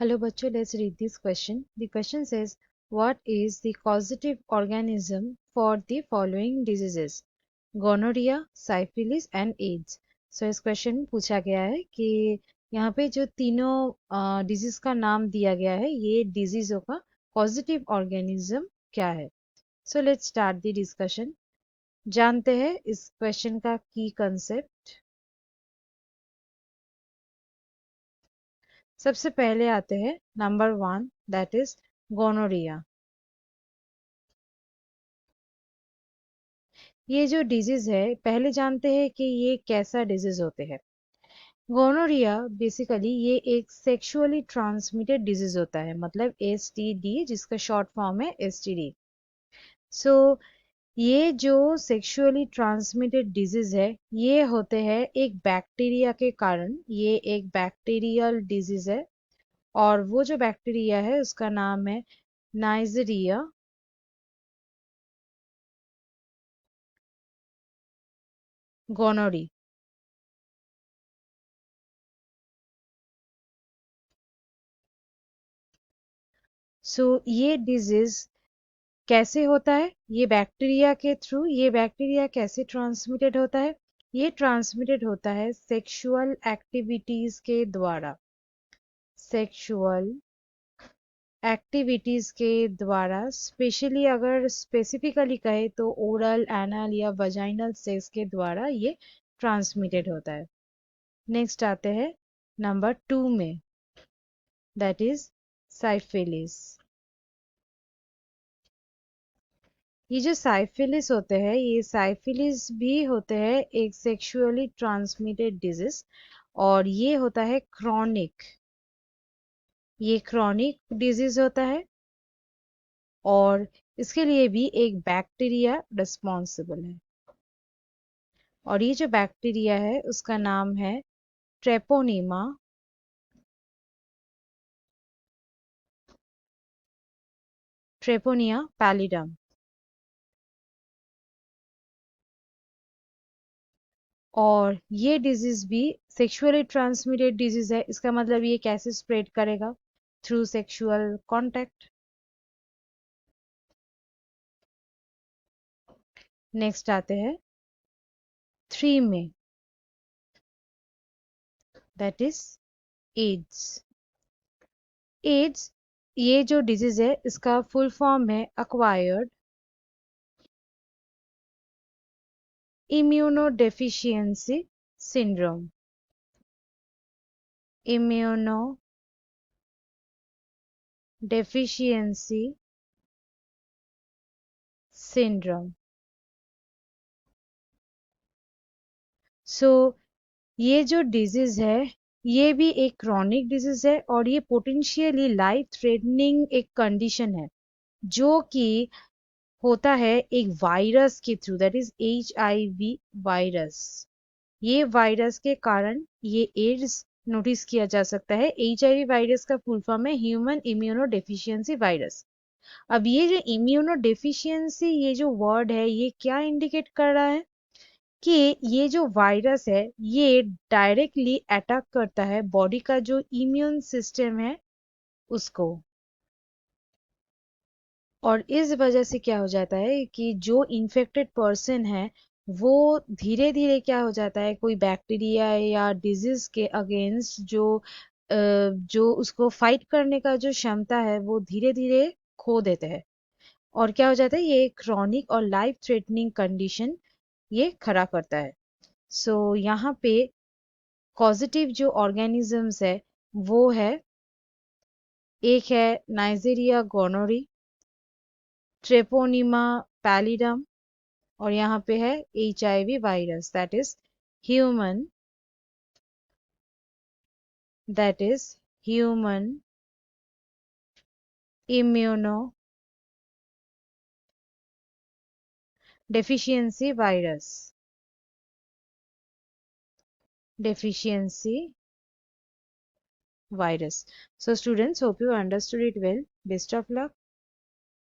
Hello, bachcho. Let's read this question. The question says, what is the causative organism for the following diseases? Gonorrhea, syphilis and AIDS. So इस question में पूछा गया है कि यहाँ पे जो तीनों डिजीज का नाम दिया गया है ये डिजीजों का कॉजिटिव ऑर्गेनिज्म क्या है. So let's start the discussion. जानते हैं इस क्वेश्चन का की कंसेप्ट. सबसे पहले आते हैं नंबर 1, दैट इज गोनोरिया. ये जो डिजीज है पहले जानते हैं कि ये कैसा डिजीज होते हैं. गोनोरिया बेसिकली ये एक सेक्सुअली ट्रांसमिटेड डिजीज होता है, मतलब एसटीडी, जिसका शॉर्ट फॉर्म है एसटीडी. सो ये जो सेक्सुअली ट्रांसमिटेड डिजीज है ये होते हैं एक बैक्टीरिया के कारण. ये एक बैक्टीरियल डिजीज है और वो जो बैक्टीरिया है उसका नाम है नाइजीरिया गोनोरी. सो ये डिजीज कैसे होता है? ये बैक्टीरिया के थ्रू. ये बैक्टीरिया कैसे ट्रांसमिटेड होता है? ये ट्रांसमिटेड होता है सेक्सुअल एक्टिविटीज के द्वारा. सेक्सुअल एक्टिविटीज के द्वारा, स्पेशली अगर स्पेसिफिकली कहे तो ओरल, एनल या वजाइनल सेक्स के द्वारा ये ट्रांसमिटेड होता है. नेक्स्ट आते हैं नंबर 2 में, दैट इज साइफिलिस. ये जो साइफिलिस होते हैं ये साइफिलिस भी होते हैं एक सेक्सुअली ट्रांसमिटेड डिजीज और ये होता है क्रॉनिक. ये क्रॉनिक डिजीज होता है और इसके लिए भी एक बैक्टीरिया रिस्पॉन्सिबल है और ये जो बैक्टीरिया है उसका नाम है ट्रेपोनीमा ट्रेपोनिया पैलिडम. और ये डिजीज भी सेक्सुअली ट्रांसमिटेड डिजीज है. इसका मतलब ये कैसे स्प्रेड करेगा? Through sexual contact. नेक्स्ट आते हैं 3 में, दैट इज एड्स. एड्स ये जो डिजीज है इसका फुल फॉर्म है acquired immunodeficiency syndrome. Immunodeficiency syndrome. So ये जो डिजीज है ये भी एक क्रॉनिक डिजीज है और ये पोटेंशियली लाइफ थ्रेटनिंग एक कंडीशन है जो कि होता है एक वायरस के through, that is HIV virus. ये वायरस के कारण ये एड्स नोटिस किया जा सकता है. HIV वायरस का फुल फॉर्म है ह्यूमन इम्यूनो डेफिशिएंसी वायरस. अब ये जो इम्यूनो डेफिशिएंसी ये जो वर्ड है ये क्या इंडिकेट कर रहा है कि ये जो वायरस है ये डायरेक्टली अटैक करता है बॉडी का जो इम्यून सिस्टम है उसको. और इस वजह से क्या हो जाता है कि जो इन्फेक्टेड पर्सन है वो धीरे धीरे क्या हो जाता है, कोई बैक्टीरिया या डिजीज के अगेंस्ट जो उसको फाइट करने का जो क्षमता है वो धीरे धीरे खो देते हैं. और क्या हो जाता है, ये क्रॉनिक और लाइफ थ्रेटनिंग कंडीशन ये खड़ा करता है. सो यहाँ पे पॉजिटिव जो ऑर्गेनिजम्स है वो है, एक है नाइजीरिया गोनोरी, ट्रेपोनिमा पैलिडम और यहाँ पे है HIV virus, human that is human immuno deficiency virus. So students, hope you understood it well. Best of luck.